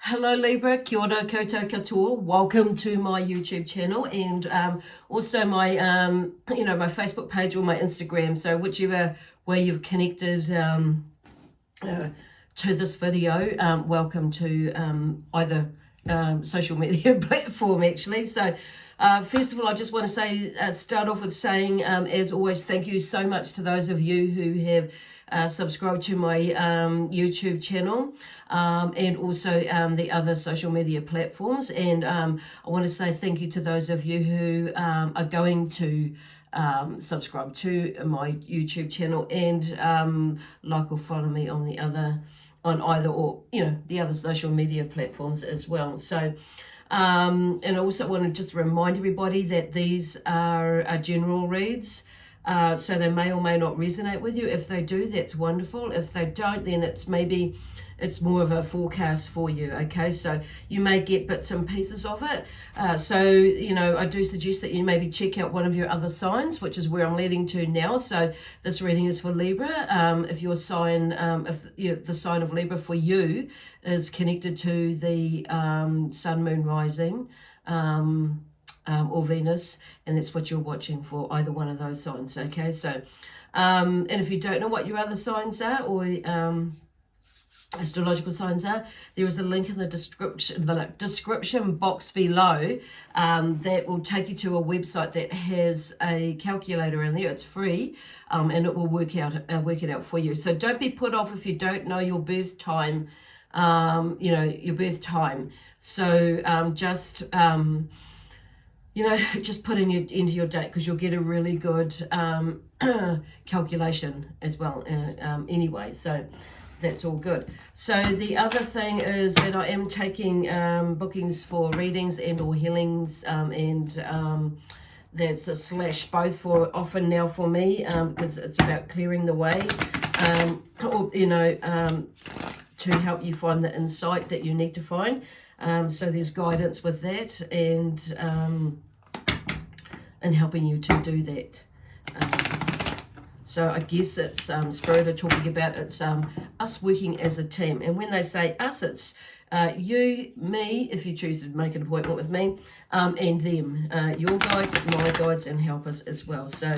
Hello Libra, kia ora koutou katoa. Welcome to my YouTube channel and also my my Facebook page or my Instagram. So whichever way you've connected to this video, welcome to either social media platform actually. So first of all, I just want to say, start off with saying, as always, thank you so much to those of you who have subscribe to my YouTube channel and also the other social media platforms. And I want to say thank you to those of you who are going to subscribe to my YouTube channel and like or follow me on either or the other social media platforms as well. So and I also want to just remind everybody that these are general reads. So they may or may not resonate with you. If they do, that's wonderful. If they don't, then it's more of a forecast for you, okay? So you may get bits and pieces of it. I do suggest that you maybe check out one of your other signs, which is where I'm leading to now. So this reading is for Libra. If your sign, the sign of Libra for you is connected to the sun, moon, rising, or Venus, and that's what you're watching for, either one of those signs, okay? So, and if you don't know what your other signs are or astrological signs are, there is a link in the description box below that will take you to a website that has a calculator in there. It's free, and it will work it out for you. So don't be put off if you don't know your birth time, your birth time. So just put into your date, because you'll get a really good calculation as well anyway. So that's all good. So the other thing is that I am taking bookings for readings and or healings, and that's a / both for often now for me, because it's about clearing the way, to help you find the insight that you need to find. So there's guidance with that, and helping you to do that. So I guess it's Spirit are talking about it's us working as a team. And when they say us, it's you, me, if you choose to make an appointment with me, and them, your guides, my guides, and helpers as well. So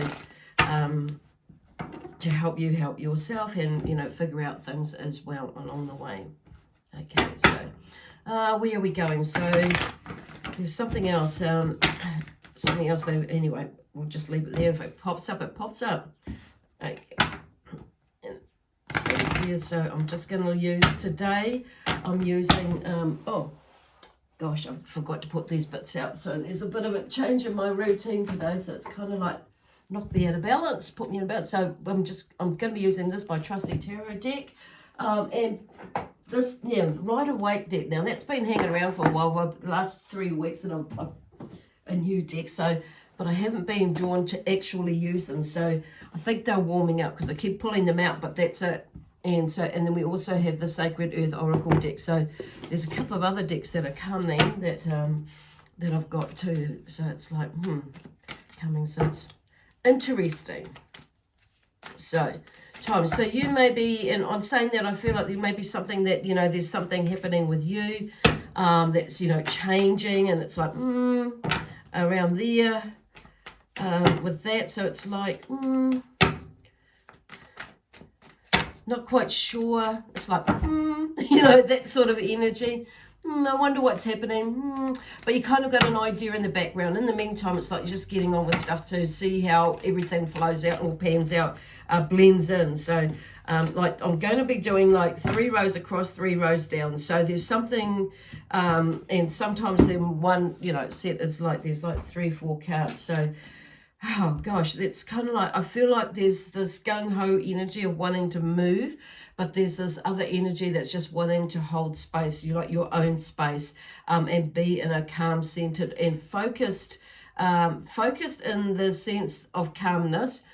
to help you help yourself and, figure out things as well along the way. Okay, so where are we going? So there's something else. Something else, though. Anyway, we'll just leave it there. If it pops up, it pops up. Okay. And so I'm just going to use today. I'm using, oh gosh, I forgot to put these bits out. So there's a bit of a change in my routine today. So it's kind of like knocked me out of balance, put me in balance. So I'm going to be using this, my trusty tarot deck. And this, Rider Waite deck. Now that's been hanging around for a while. For the last 3 weeks, and I've a new deck, but I haven't been drawn to actually use them, so I think they're warming up because I keep pulling them out, but that's it. And then we also have the Sacred Earth Oracle deck. So there's a couple of other decks that are coming that I've got too. So it's like coming, so it's interesting. So you may be, and on saying that, I feel like there may be something that there's something happening with you that's changing, and it's like around there with that. So it's like not quite sure. It's like that sort of energy. I wonder what's happening. But you kind of got an idea in the background. In the meantime, it's like you're just getting on with stuff to see how everything flows out or pans out, blends in. So like I'm going to be doing like 3 rows across, 3 rows down. So there's something, and sometimes then one, set is like, there's like 3, 4 cards. So, oh gosh, it's kind of like, I feel like there's this gung-ho energy of wanting to move, but there's this other energy that's just wanting to hold space, your own space, and be in a calm, centered, and focused in the sense of calmness,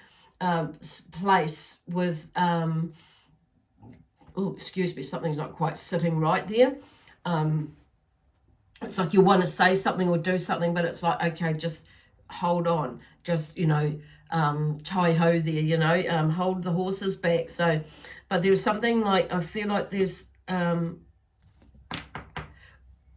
place with, oh, excuse me, something's not quite sitting right there. It's like you want to say something or do something, but it's like, okay, just hold on, just, tie-ho there, hold the horses back. So, but there's something like, I feel like there's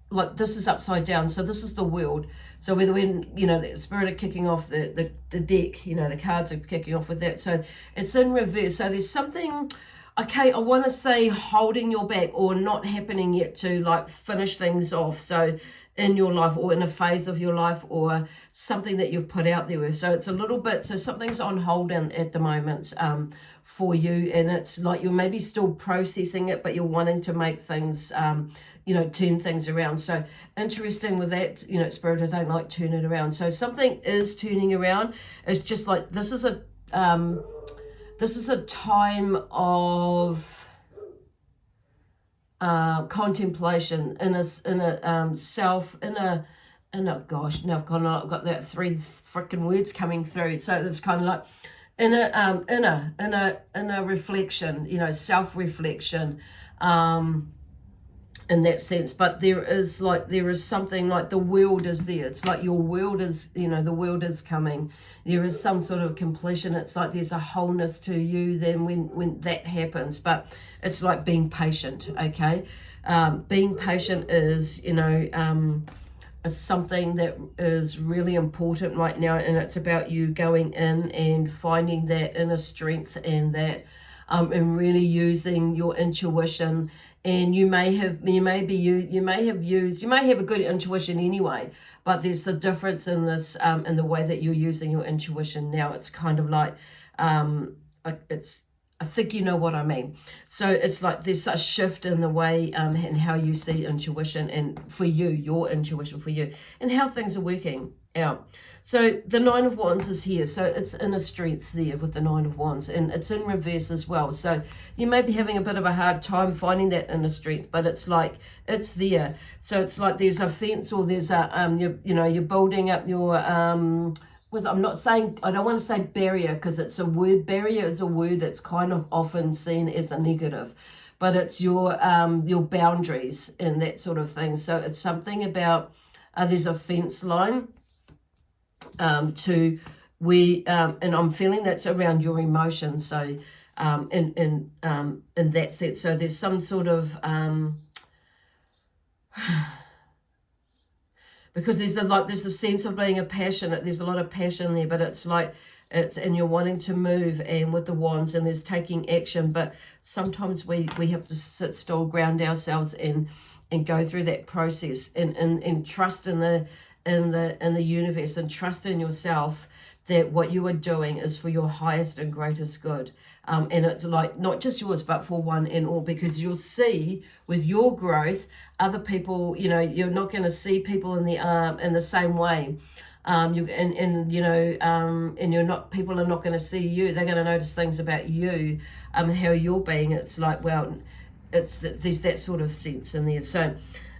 like this is upside down, so this is the world. So whether when, you know, the spirit are kicking off the deck, you know, the cards are kicking off with that, so it's in reverse. So there's something, okay, I want to say holding your back or not happening yet to like finish things off, so in your life or in a phase of your life or something that you've put out there with. So it's a little bit, so something's on hold at the moment for you, and it's like you're maybe still processing it, but you're wanting to make things, you know, turn things around. So interesting with that, you know, Spirit, I don't like turn it around. So something is turning around. It's just like, this is a time of contemplation in a self, in a gosh, now I've got that three freaking words coming through. So it's kind of like in a reflection, you know, self-reflection, in that sense. But there is something like the world is there. It's like your world is, you know, the world is coming. There is some sort of completion. It's like there's a wholeness to you then when that happens. But it's like being patient, okay? Being patient is, you know, is something that is really important right now, and it's about you going in and finding that inner strength and that and really using your intuition. And you may have a good intuition anyway, but there's a difference in this in the way that you're using your intuition now. It's kind of like I think you know what I mean. So it's like there's a shift in the way and how you see intuition, and for you, your intuition for you, and how things are working out. So the Nine of Wands is here. So it's inner strength there with the Nine of Wands, and it's in reverse as well. So you may be having a bit of a hard time finding that inner strength, but it's like it's there. So it's like there's a fence, or there's a you're building up your I'm not saying, I don't want to say barrier, because it's a word. Barrier is a word that's kind of often seen as a negative, but it's your boundaries and that sort of thing. So it's something about there's a fence line to we and I'm feeling that's around your emotions. So in that sense, so there's some sort of because there's the sense of being passionate. There's a lot of passion there, but it's like and you're wanting to move, and with the wands, and there's taking action. But sometimes we have to sit still, ground ourselves, and go through that process, and trust in the universe, and trust in yourself that what you are doing is for your highest and greatest good. And it's like not just yours, but for one and all, because you'll see with your growth, other people, you know, you're not going to see people in the same way. And you're not, people are not going to see you. They're going to notice things about you, how you're being. It's like, well, there's that sort of sense in there. So,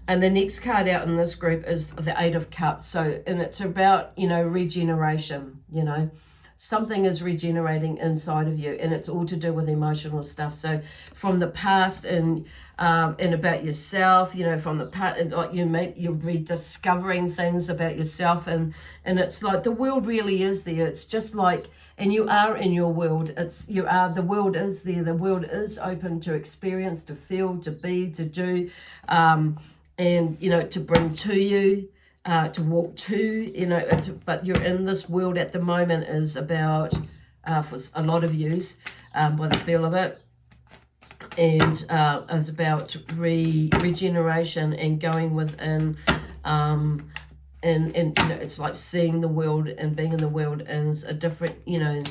and the next card out in this group is the Eight of Cups. So, and it's about, you know, regeneration, you know. Something is regenerating inside of you, and it's all to do with emotional stuff. So from the past and about yourself, you know, from the past, like you're rediscovering things about yourself, and it's like the world really is there. It's just like, and you are in your world. The world is there. The world is open to experience, to feel, to be, to do, and you know, to bring to you. To walk to, you know, but you're in this world at the moment is about, for a lot of yous, by the feel of it, and is about regeneration and going within, and you know, it's like seeing the world and being in the world, and it's a different, you know,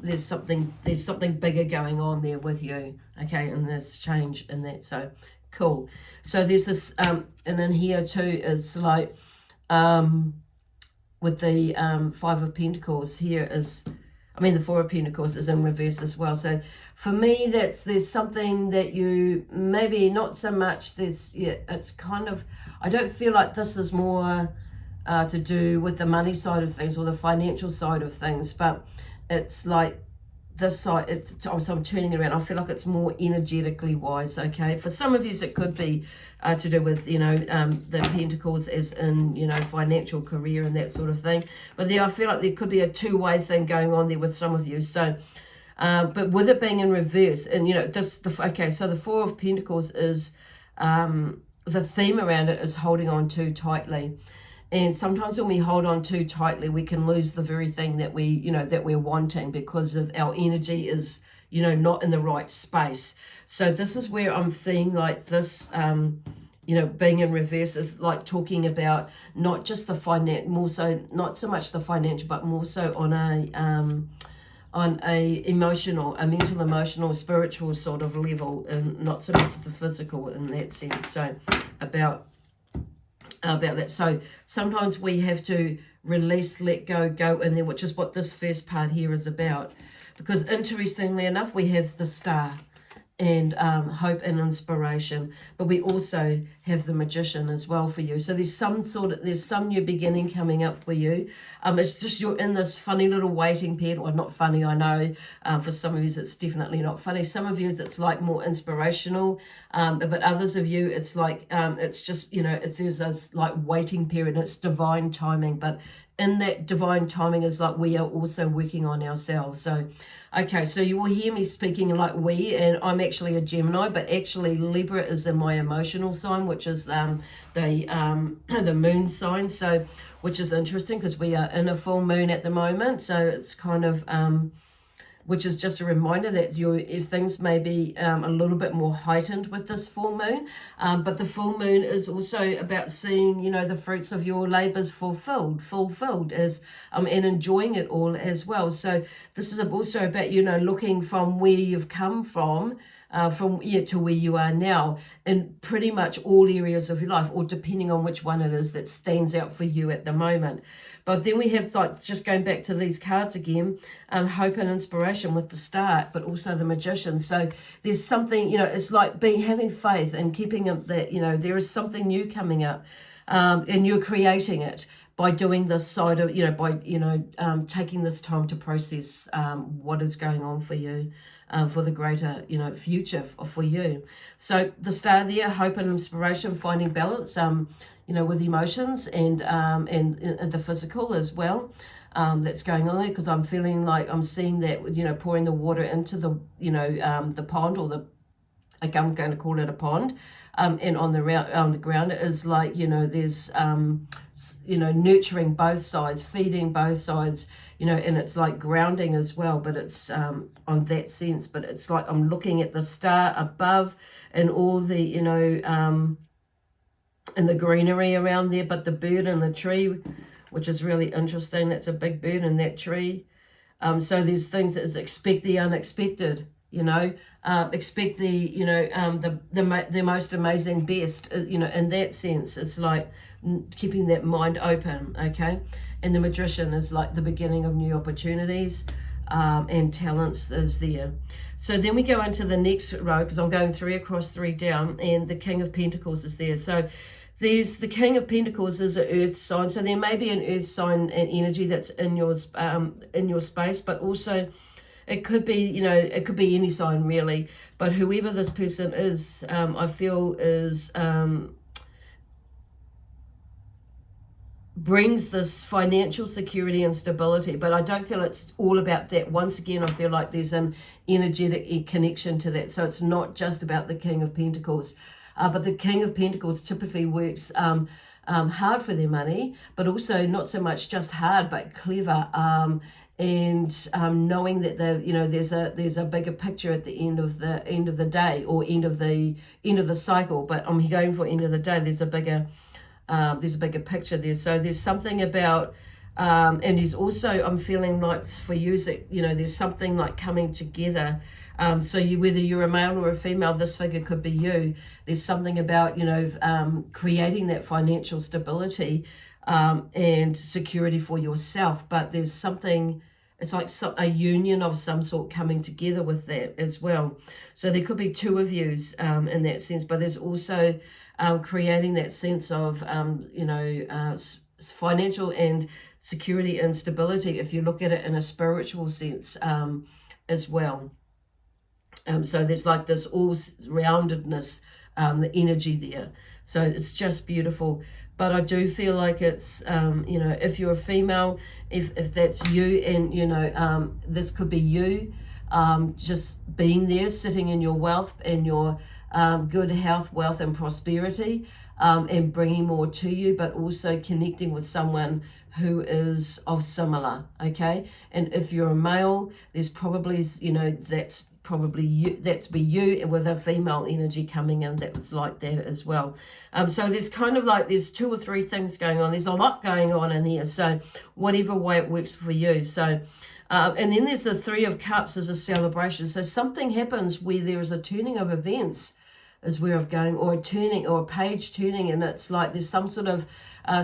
there's something bigger going on there with you, okay, and there's change in that. So cool. So there's this, and in here too, it's like, with the Five of Pentacles here the Four of Pentacles is in reverse as well. So for me, there's something that you maybe not so much. It's kind of, I don't feel like this is more to do with the money side of things or the financial side of things, but it's like this side, so I'm turning it around. I feel like it's more energetically wise, okay? For some of you, it could be to do with, you know, the Pentacles as in, you know, financial, career and that sort of thing. But I feel like there could be a two-way thing going on there with some of you. So, but with it being in reverse, and, you know, so the Four of Pentacles is the theme around it is holding on too tightly. And sometimes when we hold on too tightly, we can lose the very thing that that we're wanting, because of our energy is, not in the right space. So this is where I'm seeing like this, being in reverse is like talking about not just the more so, not so much the financial, but more so on a mental, emotional, spiritual sort of level, and not so much the physical in that sense. So about that. So sometimes we have to release, let go, go in there, which is what this first part here is about. Because interestingly enough, we have the Star and hope and inspiration, but we also have the Magician as well for you. So there's some new beginning coming up for you. It's just you're in this funny little waiting period. Well, not funny, I know. For some of you, it's definitely not funny. Some of you, it's like more inspirational, but others of you, it's like it's just there's this like waiting period. And it's divine timing, but in that divine timing is like we are also working on ourselves. So okay, so you will hear me speaking like we, and I'm actually a Gemini, but actually Libra is in my emotional sign, which is the moon sign. So which is interesting because we are in a full moon at the moment. So it's kind of which is just a reminder that if things may be a little bit more heightened with this full moon, but the full moon is also about seeing, the fruits of your labors fulfilled as and enjoying it all as well. So this is also about, looking from where you've come from to where you are now in pretty much all areas of your life, or depending on which one it is that stands out for you at the moment. But then we have, like, just going back to these cards again, hope and inspiration with the Star, but also the Magician. So there's something, it's like having faith and keeping up that, there is something new coming up, and you're creating it by doing this side of, taking this time to process what is going on for you. For the greater, future for you. So the Star there, hope and inspiration, finding balance, with emotions and the physical as well. That's going on there, because I'm feeling like I'm seeing that, pouring the water into the pond, or I'm going to call it a pond, and on the ground is like, there's, nurturing both sides, feeding both sides, and it's like grounding as well, but it's on that sense, but it's like I'm looking at the Star above and all the, and the greenery around there, but the bird and the tree, which is really interesting. That's a big bird in that tree. So there's things that is expect the unexpected, expect the most amazing best, in that sense. It's like keeping that mind open, okay? And the Magician is like the beginning of new opportunities, and talents is there. So then we go into the next row, because I'm going 3 across, 3 down, and the King of Pentacles is there. So there's the King of Pentacles is an earth sign, so there may be an earth sign and energy that's in your space, but also it could be, it could be any sign really, but whoever this person is, I feel is brings this financial security and stability, but I don't feel it's all about that. Once again, I feel like there's an energetic connection to that, so it's not just about the King of Pentacles. But the King of Pentacles typically works hard for their money, but also not so much just hard, but clever, and knowing that there's a bigger picture at the end of the day, or end of the cycle. But I'm going for end of the day. There's a bigger picture there. So there's something about, and there's also, I'm feeling like for you that there's something like coming together. So whether you're a male or a female, this figure could be you. There's something about, creating that financial stability and security for yourself. But there's something, it's like a union of some sort coming together with that as well. So there could be 2 of yous in that sense, but there's also creating that sense of, financial and security and stability, if you look at it in a spiritual sense as well. So there's like this all-roundedness, the energy there. So it's just beautiful. But I do feel like it's, if you're a female, if that's you, and, this could be you, just being there, sitting in your wealth and your good health, wealth, and prosperity, and bringing more to you, but also connecting with someone who is of similar, okay? And if you're a male, there's probably, you know, that's probably you, that's be you with a female energy coming in that's like that as well. So there's kind of like, there's 2 or 3 things going on. There's a lot going on in here. So whatever way it works for you. So, and then there's the 3 of Cups as a celebration. So something happens where there is a turning of events is where I'm going, or a turning, or a page turning, and it's like there's some sort of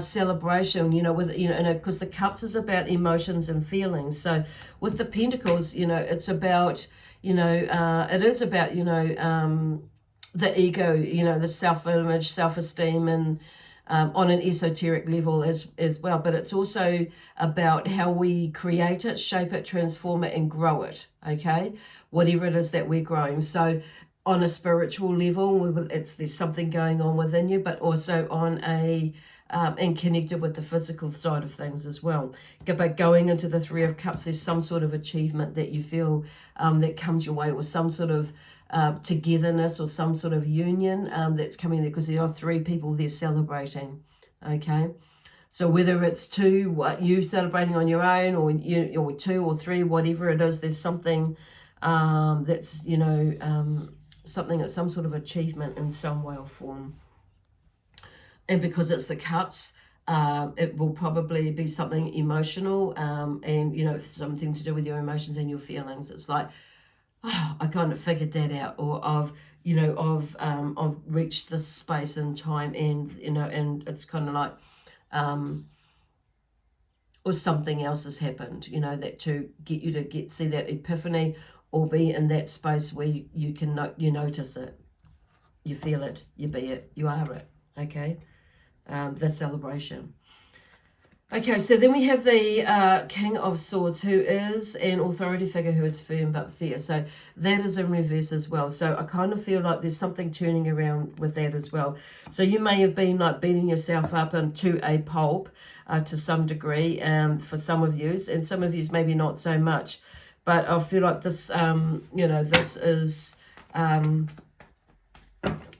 celebration, you know, with, you know, because the Cups is about emotions and feelings. So with the Pentacles, you know, it's about, you know, it is about, you know, the ego, you know, the self-image, self-esteem, and on an esoteric level as well. But it's also about how we create it, shape it, transform it, and grow it, okay? Whatever it is that we're growing. So on a spiritual level, there's something going on within you, but also on a and connected with the physical side of things as well. But going into the 3 of Cups, there's some sort of achievement that you feel that comes your way, or some sort of togetherness, or some sort of union that's coming there, because there are 3 people there celebrating, okay? So whether it's 2, you celebrating on your own, or you, or 2 or 3, whatever it is, there's something that's, you know, something, some sort of achievement in some way or form. And because it's the Cups, it will probably be something emotional, and, you know, something to do with your emotions and your feelings. It's like, oh, I kind of figured that out, or I've, you know, I've reached this space and time, and, you know, and it's kind of like, or something else has happened, you know, that to get you to see that epiphany, or be in that space where you can, you notice it, you feel it, you be it, you are it, okay? The celebration. Okay, so then we have the King of Swords, who is an authority figure who is firm but fair. So that is in reverse as well. So I kind of feel like there's something turning around with that as well. So you may have been like beating yourself up into a pulp to some degree for some of you, and some of you maybe not so much. But I feel like this, you know, this is,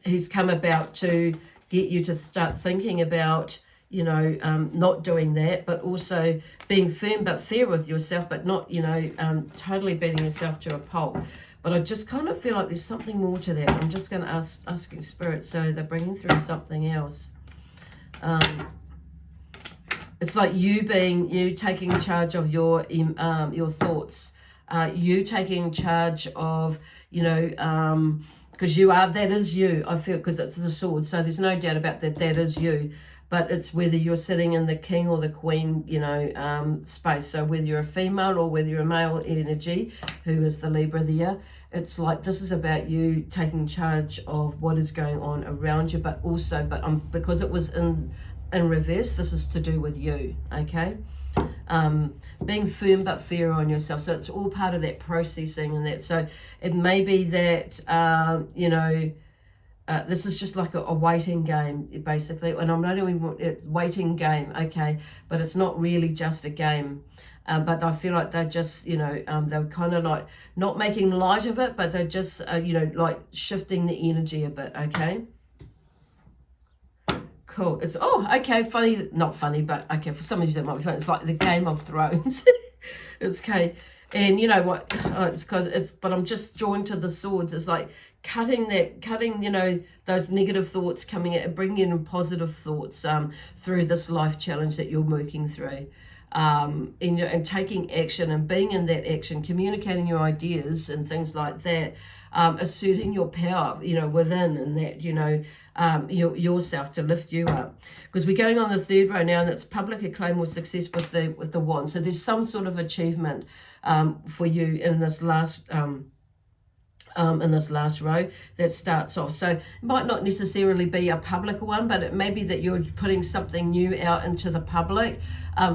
he's come about to get you to start thinking about, you know, not doing that, but also being firm but fair with yourself, but not, you know, totally beating yourself to a pulp. But I just kind of feel like there's something more to that. I'm just going to asking Spirit, so they're bringing through something else. It's like you taking charge of your thoughts, you taking charge of, you know, because you are, that is you, I feel, because it's the sword. So there's no doubt about that, that is you. But it's whether you're sitting in the king or the queen, you know, space. So whether you're a female or whether you're a male energy, who is the Libra there, it's like this is about you taking charge of what is going on around you, but also, because it was in reverse, this is to do with you, okay? Being firm but fair on yourself. So it's all part of that processing and that. So it may be that, you know, this is just like a waiting game, basically. And I'm not even waiting game, okay, but it's not really just a game. But I feel like they're just, you know, they're kind of like not making light of it, but they're just, you know, like shifting the energy a bit, okay? Cool. It's, oh, okay, funny, not funny, but okay, for some of you that might be funny. It's like the Game of Thrones. It's okay. And you know what, it's because it's, but I'm just drawn to the swords. It's like cutting, you know, those negative thoughts coming out and bringing in positive thoughts through this life challenge that you're working through. And taking action and being in that action, communicating your ideas and things like that, asserting your power, you know, within, and that, you know, yourself to lift you up. Because we're going on the 3rd row now, and it's public acclaim or success with the wand. So there's some sort of achievement for you in this last row that starts off. So it might not necessarily be a public one, but it may be that you're putting something new out into the public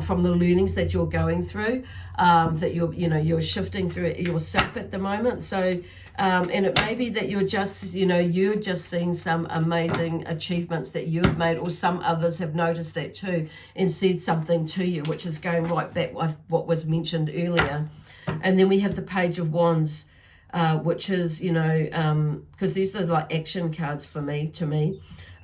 from the learnings that you're going through, that you're shifting through it yourself at the moment. So and it may be that you're just, you know, you're just seeing some amazing achievements that you've made, or some others have noticed that too and said something to you, which is going right back with what was mentioned earlier. And then we have the Page of Wands. which is, you know, because these are like action cards for me,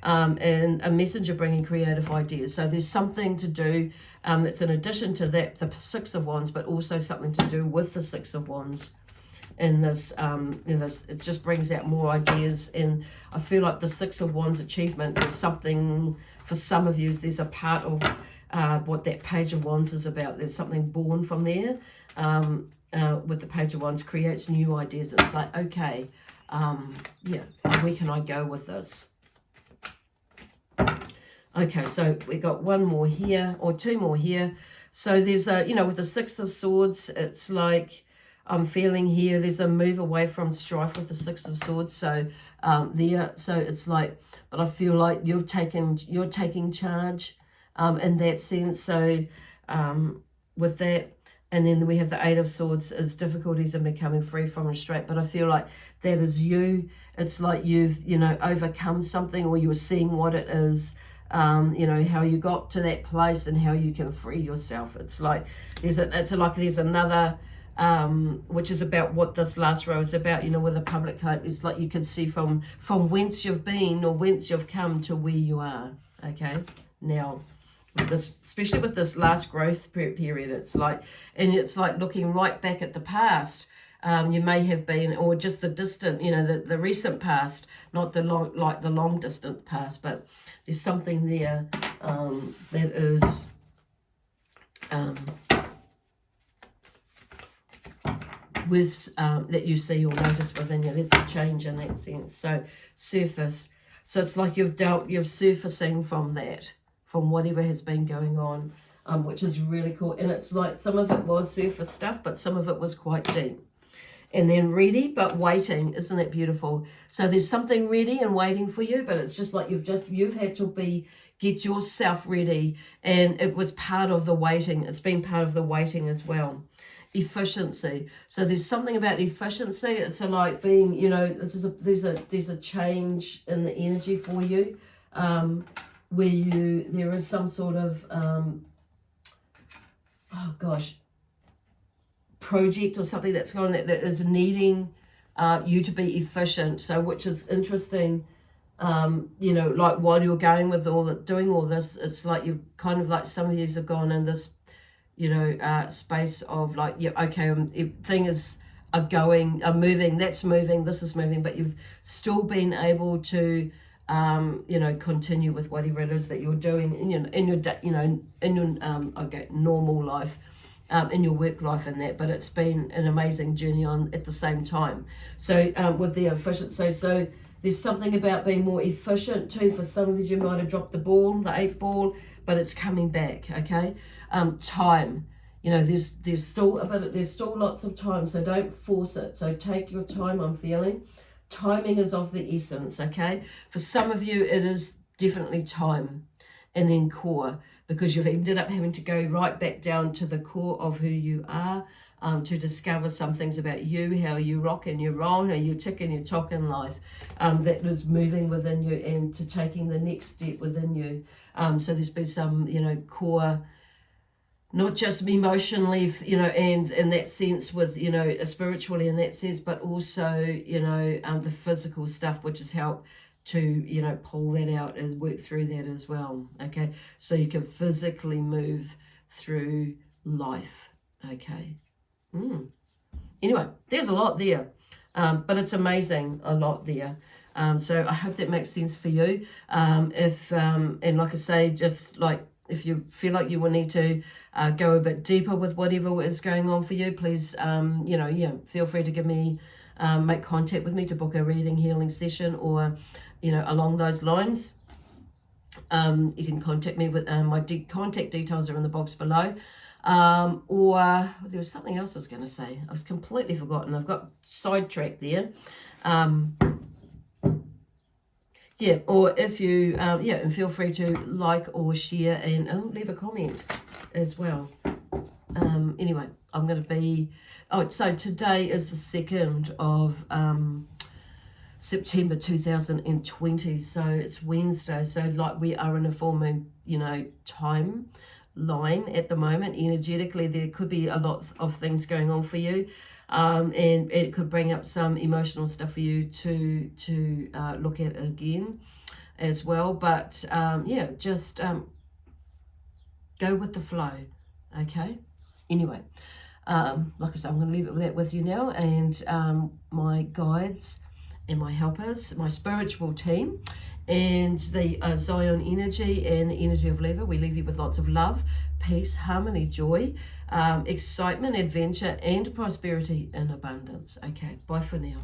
and a messenger bringing creative ideas. So there's something to do that's in addition to that, the Six of Wands, but also something to do with the Six of Wands. In this, it just brings out more ideas, and I feel like the Six of Wands achievement is something for some of you. There's a part of what that Page of Wands is about. There's something born from there. With the Page of Wands, creates new ideas. It's like, okay, yeah, where can I go with this? Okay, so we got one more here, or two more here. So there's a, you know, with the Six of Swords, it's like, I'm feeling here, there's a move away from strife with the Six of Swords. So so it's like, but I feel like you're taking charge in that sense. So with that, and then we have the Eight of Swords as difficulties in becoming free from restraint. But I feel like that is you. It's like you've, you know, overcome something, or you're seeing what it is, you know, how you got to that place and how you can free yourself. It's like there's another, which is about what this last row is about, you know, with a public hope. It's like you can see from whence you've been, or whence you've come to where you are. Okay, now with this, especially with this last growth period, it's like looking right back at the past. You may have been, or just the distant, you know, the recent past, not the long distant past, but there's something there that is that you see or notice within you. There's a change in that sense. So surface. So it's like you're surfacing from that, from whatever has been going on, which is really cool. And it's like some of it was surface stuff, but some of it was quite deep. And then ready, but waiting. Isn't it beautiful? So there's something ready and waiting for you, but it's just like you've had to get yourself ready. And it was part of the waiting. It's been part of the waiting as well. Efficiency. So there's something about efficiency. It's like being, you know, there's a change in the energy for you, where there is some sort of project or something that's going that is needing you to be efficient. So which is interesting. You know, like while you're going with doing all this, it's like you've kind of like some of you have gone in this, you know, space of like, yeah, okay, things are moving, that's moving, this is moving, but you've still been able to, you know, continue with whatever it is that you're doing in your normal life, in your work life and that. But it's been an amazing journey at the same time. So with the efficiency, so there's something about being more efficient too. For some of you might have dropped the ball, the 8 ball, but it's coming back. Okay. Time, you know, there's still lots of time, so don't force it. So take your time. I'm feeling timing is of the essence. Okay, for some of you it is definitely time, and then core, because you've ended up having to go right back down to the core of who you are, to discover some things about you, how you rock and you roll, how you tick and you talk in life, that is moving within you, and to taking the next step within you. So there's been some, you know, core, not just emotionally, you know, and in that sense with, you know, spiritually in that sense, but also, you know, the physical stuff, which has helped to, you know, pull that out and work through that as well. Okay, so you can physically move through life. Okay. Anyway, there's a lot there, but it's amazing, a lot there. So I hope that makes sense for you. And like I say, just like, if you feel like you will need to go a bit deeper with whatever is going on for you, please, you know, yeah, feel free to give me, make contact with me to book a reading, healing session, or, you know, along those lines. You can contact me with my contact details are in the box below. Or there was something else I was going to say. I was completely forgotten. I've got sidetracked there. Yeah, or if you, yeah, and feel free to like or share and leave a comment as well. Anyway, I'm going to be, so today is the 2nd of September 2020, so it's Wednesday, so like we are in a full moon, you know, time. line at the moment. Energetically, there could be a lot of things going on for you, and it could bring up some emotional stuff for you to look at again as well. But yeah, just go with the flow, okay? Anyway, like I said, I'm going to leave it with that with you now, and my guides and my helpers, my spiritual team, and the Zion energy and the energy of Libra. We leave you with lots of love, peace, harmony, joy, excitement, adventure, and prosperity in abundance. Okay, bye for now.